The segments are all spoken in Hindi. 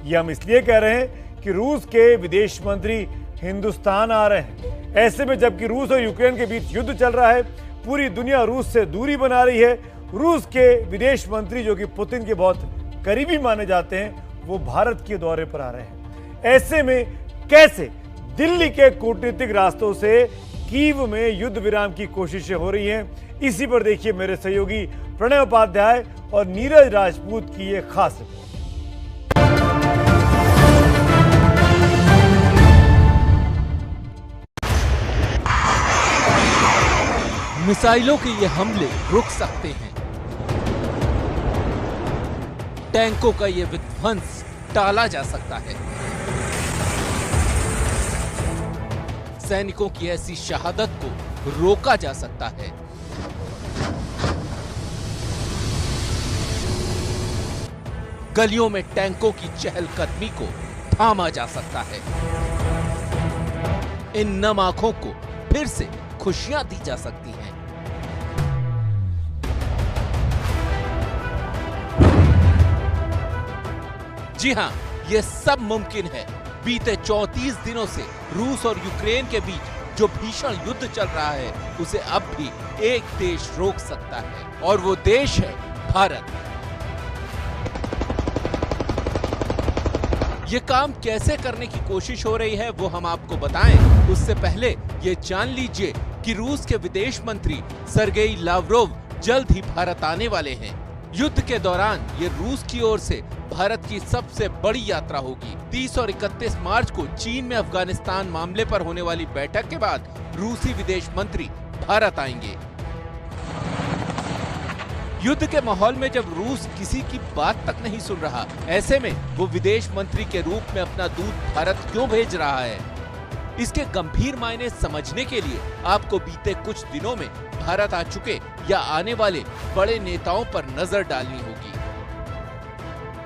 ये हम इसलिए कह रहे हैं कि रूस के विदेश मंत्री हिंदुस्तान आ रहे हैं। ऐसे में जबकि रूस और यूक्रेन के बीच युद्ध चल रहा है, पूरी दुनिया रूस से दूरी बना रही है, रूस के विदेश मंत्री जो कि पुतिन के बहुत करीबी माने जाते हैं, वो भारत के दौरे पर आ रहे हैं। ऐसे में कैसे दिल्ली के कूटनीतिक रास्तों से कीव में युद्ध विराम की कोशिशें हो रही हैं, इसी पर देखिए मेरे सहयोगी प्रणय उपाध्याय और नीरज राजपूत की ये खास रिपोर्ट। मिसाइलों के ये हमले रुक सकते हैं, टैंकों का ये विध्वंस टाला जा सकता है, सैनिकों की ऐसी शहादत को रोका जा सकता है। गलियों में टैंकों की चहलकदमी को थामा जा सकता है। इन नम आंखों को फिर से खुशियां दी जा सकती हैं। जी हां, यह सब मुमकिन है। बीते 34 दिनों से रूस और यूक्रेन के बीच जो भीषण युद्ध चल रहा है, उसे अब भी एक देश रोक सकता है, और वो देश है भारत। ये काम कैसे करने की कोशिश हो रही है वो हम आपको बताएं, उससे पहले ये जान लीजिए कि रूस के विदेश मंत्री सर्गेई लावरोव जल्द ही भारत आने वाले हैं। युद्ध के दौरान ये रूस की ओर से भारत की सबसे बड़ी यात्रा होगी। 30 और 31 मार्च को चीन में अफगानिस्तान मामले पर होने वाली बैठक के बाद रूसी विदेश मंत्री भारत आएंगे। युद्ध के माहौल में जब रूस किसी की बात तक नहीं सुन रहा, ऐसे में वो विदेश मंत्री के रूप में अपना दूत भारत क्यों भेज रहा है, इसके गंभीर मायने समझने के लिए आपको बीते कुछ दिनों में भारत आ चुके या आने वाले बड़े नेताओं पर नजर डालनी होगी।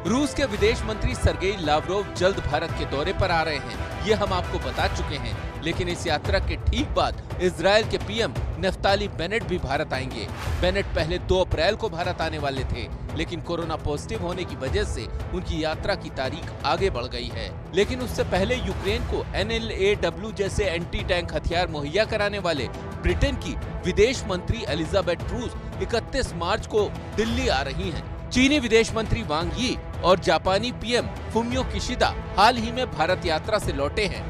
रूस के विदेश मंत्री सर्गेई लावरोव जल्द भारत के दौरे पर आ रहे हैं, ये हम आपको बता चुके हैं। लेकिन इस यात्रा के ठीक बाद इजराइल के पीएम नफ्ताली बेनेट भी भारत आएंगे। बेनेट पहले 2 अप्रैल को भारत आने वाले थे, लेकिन कोरोना पॉजिटिव होने की वजह से उनकी यात्रा की तारीख आगे बढ़ गई है। लेकिन उससे पहले यूक्रेन को NLAW जैसे एंटी टैंक हथियार मुहैया कराने वाले ब्रिटेन की विदेश मंत्री एलिजाबेथ ट्रूस 31 मार्च को दिल्ली आ रही हैं। चीनी विदेश मंत्री वांग यी और जापानी पीएम फुमियो किशिदा हाल ही में भारत यात्रा से लौटे हैं।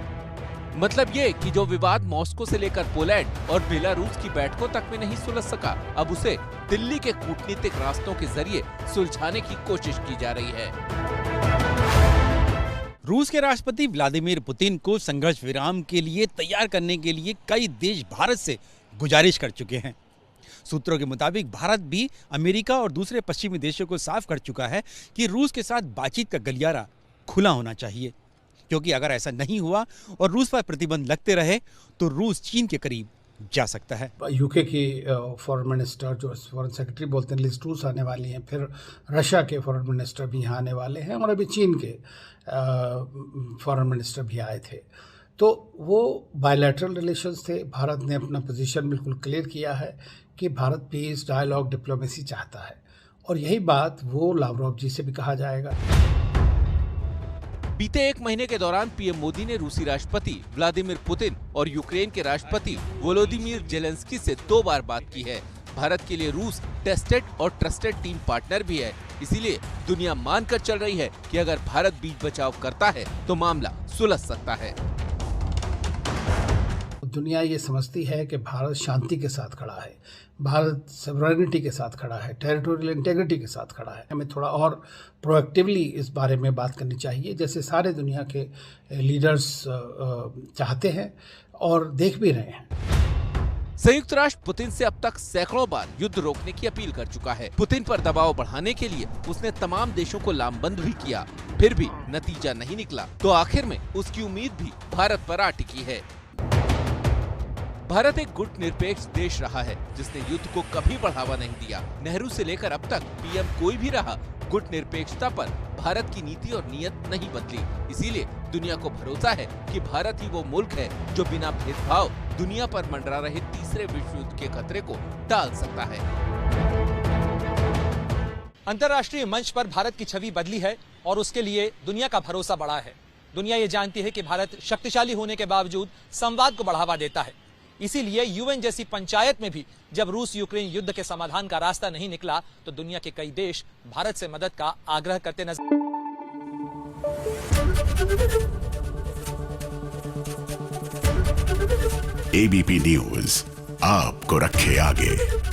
मतलब ये कि जो विवाद मॉस्को से लेकर पोलैंड और बेलारूस की बैठकों तक में नहीं सुलझ सका, अब उसे दिल्ली के कूटनीतिक रास्तों के जरिए सुलझाने की कोशिश की जा रही है। रूस के राष्ट्रपति व्लादिमीर पुतिन को संघर्ष विराम के लिए तैयार करने के लिए कई देश भारत से गुजारिश कर चुके हैं। सूत्रों के मुताबिक भारत भी अमेरिका और दूसरे पश्चिमी देशों को साफ कर चुका है कि रूस के साथ बातचीत का गलियारा खुला होना चाहिए, क्योंकि अगर ऐसा नहीं हुआ और रूस पर प्रतिबंध लगते रहे तो रूस चीन के करीब जा सकता है। यूके की फॉरेन मिनिस्टर, जो फॉरेन सेक्रेटरी बोलते हैं, लिज ट्रूस आने वाली हैं। फिर रशिया के फॉरेन मिनिस्टर भी यहाँ आने वाले हैं, और अभी चीन के फॉरेन मिनिस्टर भी आए थे। तो वो बायलैटरल रिलेशंस थे। भारत ने अपना पोजीशन बिल्कुल क्लियर किया है कि भारत पीस, डायलॉग, डिप्लोमेसी चाहता है, और यही बात वो लावरोव जी से भी कहा जाएगा। बीते 1 महीने के दौरान पीएम मोदी ने रूसी राष्ट्रपति व्लादिमीर पुतिन और यूक्रेन के राष्ट्रपति वोलोदिमीर जेलेंस्की से 2 बार बात की है। भारत के लिए रूस टेस्टेड और ट्रस्टेड टीम पार्टनर भी है, इसीलिए दुनिया मानकर चल रही है कि अगर भारत बीच बचाव करता है तो मामला सुलझ सकता है। दुनिया ये समझती है कि भारत शांति के साथ खड़ा है, भारत सॉवरेनिटी के साथ खड़ा है, टेरिटोरियल इंटीग्रिटी के साथ खड़ा है। हमें थोड़ा और प्रोएक्टिवली इस बारे में बात करनी चाहिए, जैसे सारे दुनिया के लीडर्स चाहते हैं और देख भी रहे हैं। संयुक्त राष्ट्र पुतिन से अब तक सैकड़ों बार युद्ध रोकने की अपील कर चुका है। पुतिन पर दबाव बढ़ाने के लिए उसने तमाम देशों को लामबंद भी किया, फिर भी नतीजा नहीं निकला, तो आखिर में उसकी उम्मीद भी भारत पर आ टिकी है। भारत एक गुटनिरपेक्ष देश रहा है, जिसने युद्ध को कभी बढ़ावा नहीं दिया। नेहरू से लेकर अब तक पीएम कोई भी रहा, गुटनिरपेक्षता पर भारत की नीति और नियत नहीं बदली। इसीलिए दुनिया को भरोसा है कि भारत ही वो मुल्क है जो बिना भेदभाव दुनिया पर मंडरा रहे तीसरे विश्व युद्ध के खतरे को टाल सकता है। अंतर्राष्ट्रीय मंच पर भारत की छवि बदली है। और उसके लिए दुनिया का भरोसा बढ़ा है। दुनिया ये जानती है कि भारत शक्तिशाली होने के बावजूद संवाद को बढ़ावा देता है। इसीलिए यूएन जैसी पंचायत में भी जब रूस यूक्रेन युद्ध के समाधान का रास्ता नहीं निकला तो दुनिया के कई देश भारत से मदद का आग्रह करते नजर। एबीपी न्यूज आपको रखे आगे।